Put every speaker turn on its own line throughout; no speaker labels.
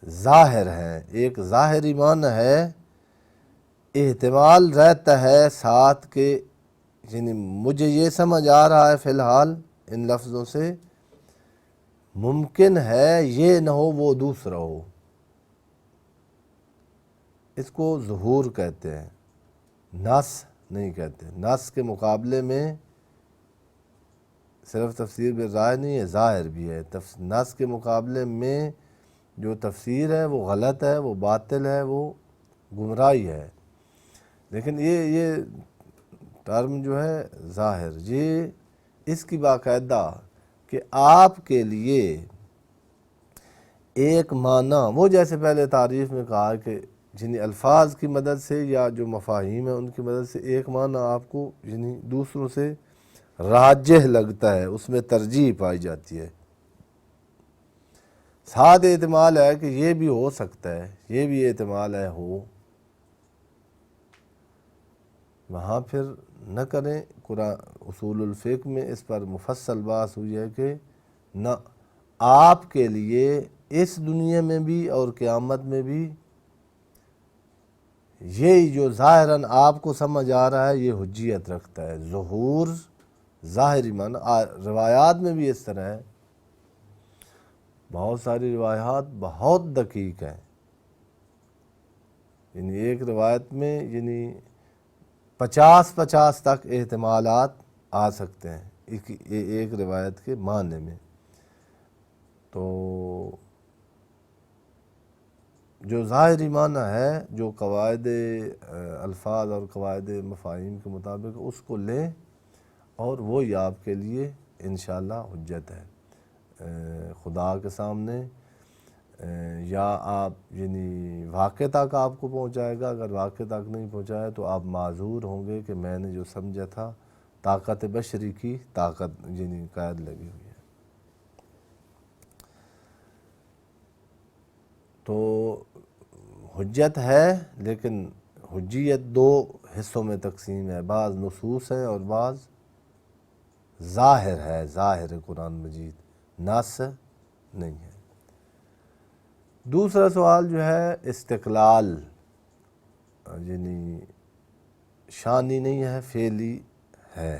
ظاہر ہیں، ایک ظاہری معنی ہے، احتمال رہتا ہے ساتھ کہ یعنی مجھے یہ سمجھ آ رہا ہے فی الحال ان لفظوں سے، ممکن ہے یہ نہ ہو وہ دوسرا ہو، اس کو ظہور کہتے ہیں، نص نہیں کہتے۔ نص کے مقابلے میں صرف تفسیر بالرائے نہیں ہے، ظاہر بھی ہے۔ نص کے مقابلے میں جو تفسیر ہے وہ غلط ہے، وہ باطل ہے، وہ گمراہی ہے۔ لیکن یہ ٹرم جو ہے ظاہر، یہ اس کی باقاعدہ کہ آپ کے لیے ایک معنی، وہ جیسے پہلے تعریف میں کہا کہ جنہیں الفاظ کی مدد سے یا جو مفاہیم ہیں ان کی مدد سے ایک معنی آپ کو یعنی دوسروں سے راجح لگتا ہے، اس میں ترجیح پائی جاتی ہے، ساتھ احتمال ہے کہ یہ بھی ہو سکتا ہے، یہ بھی احتمال ہے ہو، وہاں پھر نہ کریں۔ قرآن اصول الفقہ میں اس پر مفصل بحث ہوئی ہے کہ نہ، آپ کے لیے اس دنیا میں بھی اور قیامت میں بھی یہ جو ظاہراً آپ کو سمجھ آ رہا ہے یہ حجیت رکھتا ہے، ظہور ظاہری معنی۔ روایات میں بھی اس طرح ہے، بہت ساری روایات بہت دقیق ہیں، یعنی ایک روایت میں یعنی 50 تک احتمالات آ سکتے ہیں ایک روایت کے معنی میں۔ تو جو ظاہری معنی ہے، جو قواعد الفاظ اور قواعد مفاہیم کے مطابق اس کو لیں، اور وہی آپ کے لیے انشاءاللہ حجت ہے خدا کے سامنے، یا آپ یعنی واقع تک آپ کو پہنچائے گا، اگر واقع تک نہیں پہنچایا تو آپ معذور ہوں گے کہ میں نے جو سمجھا تھا طاقت بشری کی طاقت یعنی قید لگی ہوئی ہے۔ تو حجت ہے، لیکن حجیت دو حصوں میں تقسیم ہے، بعض نصوص ہیں اور بعض ظاہر ہے، ظاہر قرآن مجید، نص نہیں ہے۔ دوسرا سوال جو ہے استقلال، یعنی شانی نہیں ہے، فعلی ہے،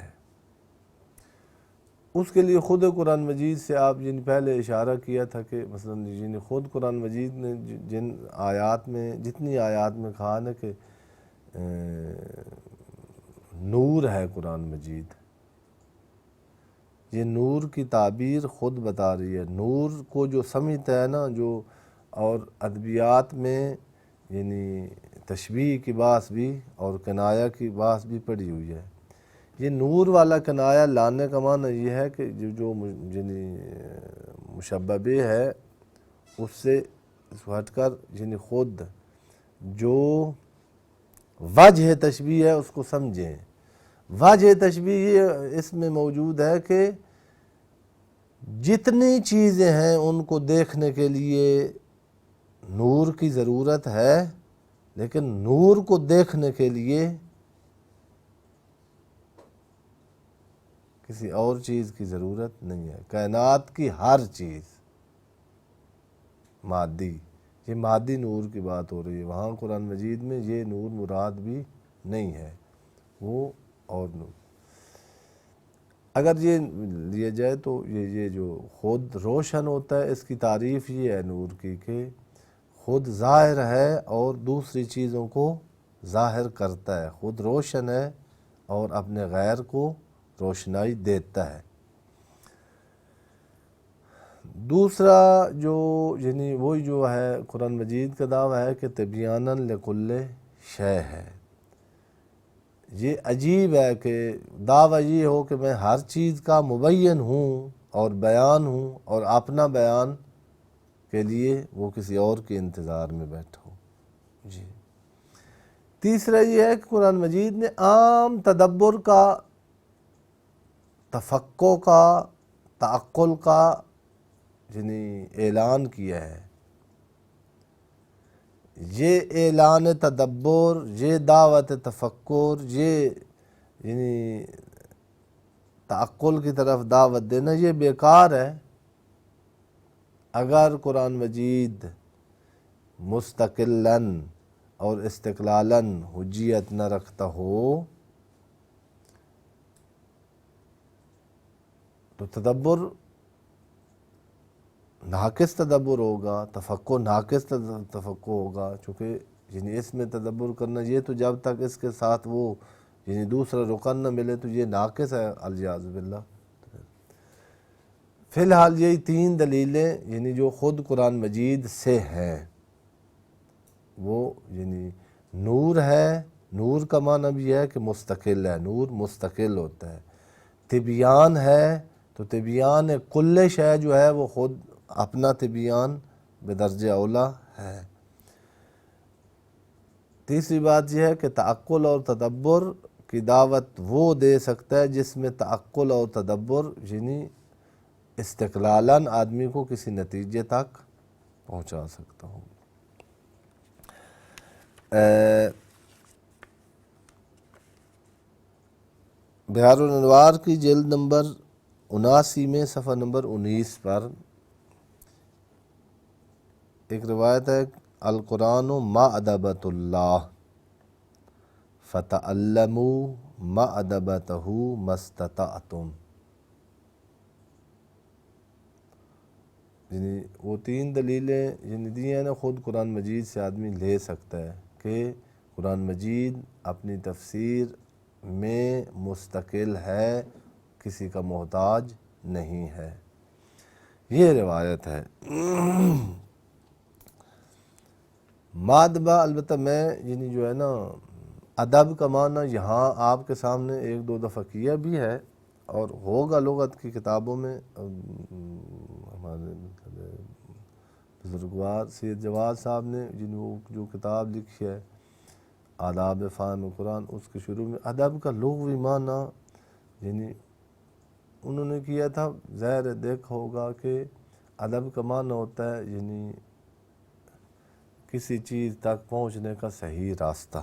اس کے لیے خود قرآن مجید سے آپ یعنی پہلے اشارہ کیا تھا کہ مثلا یعنی خود قرآن مجید نے جن آیات میں، جتنی آیات میں کہا نا کہ نور ہے قرآن مجید، یہ نور کی تعبیر خود بتا رہی ہے۔ نور کو جو سمجھتا ہے نا، جو اور ادبیات میں یعنی تشبیہ کی بحث بھی اور کنایہ کی بحث بھی پڑی ہوئی ہے۔ یہ نور والا کنایہ لانے کا معنی یہ ہے کہ جو یعنی مشبہ ہے اس سے ہٹ کر یعنی خود جو وجہ تشبیہ ہے اس کو سمجھیں۔ وجہ تشبیہ اس میں موجود ہے کہ جتنی چیزیں ہیں ان کو دیکھنے کے لیے نور کی ضرورت ہے، لیکن نور کو دیکھنے کے لیے کسی اور چیز کی ضرورت نہیں ہے۔ کائنات کی ہر چیز مادی، یہ مادی نور کی بات ہو رہی ہے، وہاں قرآن مجید میں یہ نور مراد بھی نہیں ہے، وہ اور نور۔ اگر یہ لیا جائے تو یہ جو خود روشن ہوتا ہے، اس کی تعریف یہ ہے نور کی کہ خود ظاہر ہے اور دوسری چیزوں کو ظاہر کرتا ہے، خود روشن ہے اور اپنے غیر کو روشنائی دیتا ہے۔ دوسرا جو یعنی وہی جو ہے قرآن مجید کا دعویٰ ہے کہ تبیاناً لکل شے ہے۔ یہ عجیب ہے کہ دعویٰ یہ ہو کہ میں ہر چیز کا مبین ہوں اور بیان ہوں، اور اپنا بیان کے لیے وہ کسی اور کے انتظار میں بیٹھا ہو۔ جی، تیسرا یہ ہے کہ قرآن مجید نے عام تدبر کا، تفقع کا، تعقل کا یعنی اعلان کیا ہے۔ یہ اعلان تدبر، یہ دعوت تفکر، یہ یعنی تعقل کی طرف دعوت دینا، یہ بیکار ہے اگر قرآن مجید مستقلاً اور استقلالاً حجیت نہ رکھتا ہو تو تدبر ناقص تدبر ہوگا، تفقع ناقص تفقع ہوگا، چونکہ یعنی اس میں تدبر کرنا یہ تو جب تک اس کے ساتھ وہ یعنی دوسرا رکن نہ ملے تو یہ ناقص ہے العیاذ باللہ۔ فی الحال یہی تین دلیلیں یعنی جو خود قرآن مجید سے ہیں، وہ یعنی نور ہے، نور کا معنی بھی ہے کہ مستقل ہے، نور مستقل ہوتا ہے۔ طبیان ہے تو طبیان کل شے جو ہے وہ خود اپنا طبیان بدرجہ اولا ہے۔ تیسری بات یہ ہے کہ تعقل اور تدبر کی دعوت وہ دے سکتا ہے جس میں تعقل اور تدبر یعنی استقلالاً آدمی کو کسی نتیجے تک پہنچا سکتا ہو۔ بحار الانوار کی جلد نمبر 79 میں صفحہ نمبر 19 پر ایک روایت ہے، القرآن مأدبۃ اللہ فتعلموا مأدبتہ مستطعتم، یعنی وہ تین دلیلیں یعنی دی ہیں نا خود قرآن مجید سے آدمی لے سکتا ہے کہ قرآن مجید اپنی تفسیر میں مستقل ہے، کسی کا محتاج نہیں ہے، یہ روایت ہے۔ مادبہ البتہ میں یعنی جو ہے نا ادب کا معنی یہاں آپ کے سامنے ایک دو دفعہ کیا بھی ہے اور ہوگا لغت کی کتابوں میں، ہمارے بزرگوار سید جواد صاحب نے جن وہ جو کتاب لکھی ہے آداب فہم قرآن، اس کے شروع میں ادب کا لغوی معنی یعنی انہوں نے کیا تھا، ظاہر دیکھا ہوگا کہ ادب کا معنی ہوتا ہے یعنی کسی چیز تک پہنچنے کا صحیح راستہ۔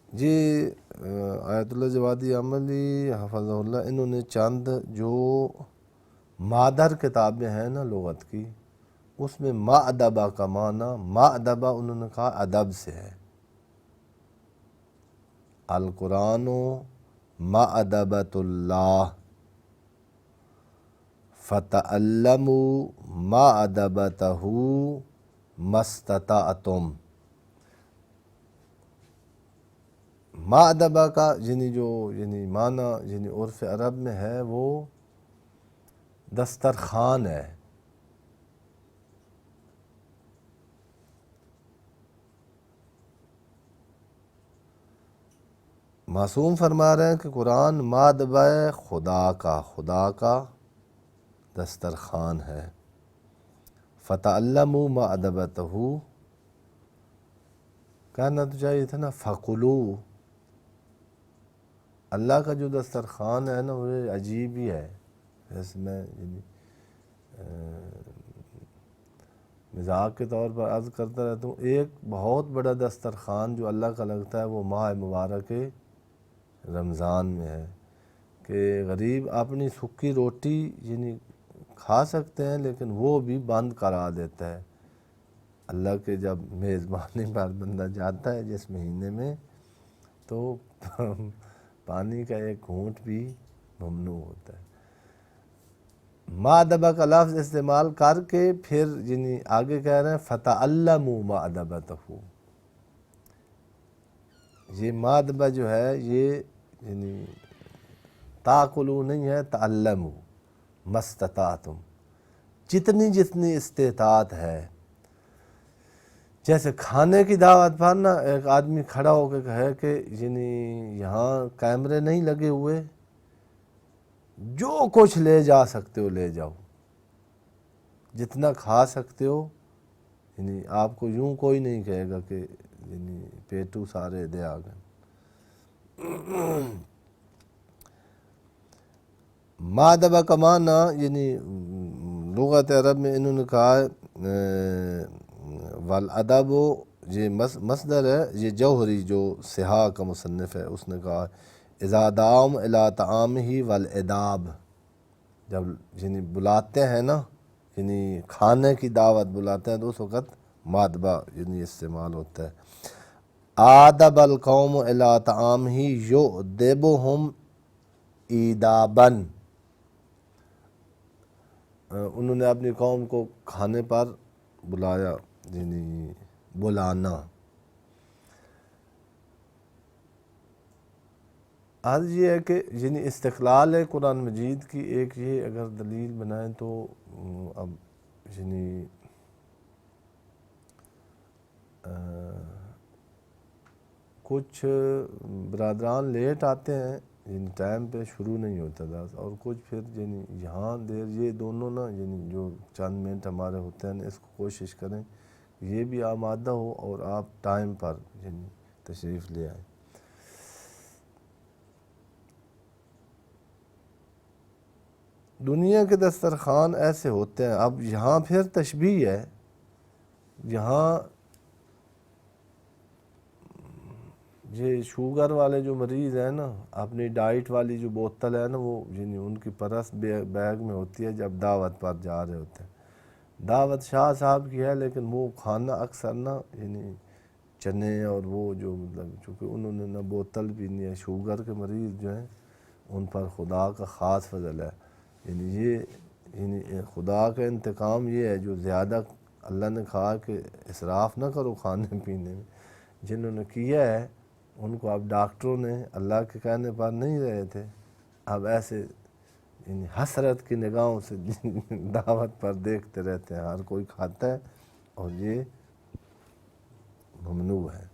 جی آیت اللہ جوادی عملی حفظہ اللہ، انہوں نے چند جو مادر کتابیں ہیں نا لغت کی، اس میں مأدبہ کا معنی، مأدبہ انہوں نے کہا ادب سے ہے۔ القرآن مأدبۃ اللہ فتعلموا مأدبتہ مستطعتم۔ مأدبہ کا یعنی جو یعنی معنی یعنی عرف عرب میں ہے وہ دسترخوان ہے۔ معصوم فرما رہے ہیں کہ قرآن مادبہ خدا کا دسترخوان ہے۔ فتعلموا مأدبتہ، کہنا تو چاہیے تھا نا فکلوا، اللہ کا جو دسترخوان ہے نا وہ عجیب ہی ہے۔ جیسے میں یعنی مذاق کے طور پر عرض کرتا رہتا ہوں، ایک بہت بڑا دسترخوان جو اللہ کا لگتا ہے وہ ماہ مبارک رمضان میں ہے کہ غریب اپنی سکی روٹی یعنی کھا سکتے ہیں لیکن وہ بھی بند کرا دیتا ہے۔ اللہ کے جب میزبانی پر بندہ جاتا ہے جس مہینے میں تو پانی کا ایک گھونٹ بھی ممنوع ہوتا ہے۔ مأدبہ کا لفظ استعمال کر کے پھر یعنی آگے کہہ رہے ہیں فتعلموا مأدبتہ، یہ مأدبہ جو ہے یہ یعنی تاکلوا نہیں ہے، تعلموا مستطعتم، جتنی استطاعت ہے۔ جیسے کھانے کی دعوت پر نا ایک آدمی کھڑا ہو کے کہے کہ یعنی یہاں کیمرے نہیں لگے ہوئے، جو کچھ لے جا سکتے ہو لے جاؤ، جتنا کھا سکتے ہو، یعنی آپ کو یوں کوئی نہیں کہے گا کہ یعنی پیٹو سارے دے آ گئے۔ مأدبہ کا معنی یعنی لغت عرب میں انہوں نے کہا والادب، یہ مصدر ہے، یہ جوہری جو سہا کا مصنف ہے اس نے کہا اذا دعاهم الی طعامہ والاداب، جب یعنی بلاتے ہیں نا یعنی کھانے کی دعوت بلاتے ہیں تو اس وقت مادبہ یعنی استعمال ہوتا ہے۔ آدب القوم الی طعامہ یؤدبہم ایدابا، انہوں نے اپنی قوم کو کھانے پر بلایا، یعنی بلانا۔ عرض یہ ہے کہ یعنی استقلال ہے قرآن مجید کی ایک یہ اگر دلیل بنائیں تو اب یعنی کچھ برادران لیٹ آتے ہیں، یعنی ٹائم پہ شروع نہیں ہوتا درس، اور کچھ پھر یعنی یہاں دیر، یہ دونوں نا یعنی جو چند منٹ ہمارے ہوتے ہیں اس کو کوشش کریں یہ بھی آمادہ ہو اور آپ ٹائم پر یعنی تشریف لے آئیں۔ دنیا کے دسترخوان ایسے ہوتے ہیں۔ اب یہاں پھر تشبیہ ہے، یہاں یہ شوگر والے جو مریض ہیں نا، اپنی ڈائٹ والی جو بوتل ہے نا وہ یعنی ان کی پرس بیگ میں ہوتی ہے جب دعوت پر جا رہے ہوتے ہیں۔ دعوت شاہ صاحب کی ہے لیکن وہ کھانا اکثر نا یعنی چنے اور وہ جو مطلب چونکہ انہوں نے نہ بوتل پینی ہے، شوگر کے مریض جو ہیں ان پر خدا کا خاص فضل ہے، یعنی یہ یعنی خدا کا انتقام یہ ہے جو زیادہ اللہ نے کہا کہ اسراف نہ کرو کھانے پینے میں، جنہوں نے کیا ہے ان کو اب ڈاکٹروں نے اللہ کے کہنے پر نہیں رہے تھے، اب ایسے یعنی حسرت کی نگاہوں سے دعوت پر دیکھتے رہتے ہیں، ہر کوئی کھاتا ہے اور یہ ممنوع ہے۔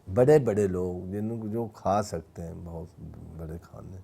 بڑے بڑے لوگ جن کو جو کھا سکتے ہیں بہت بڑے کھانے،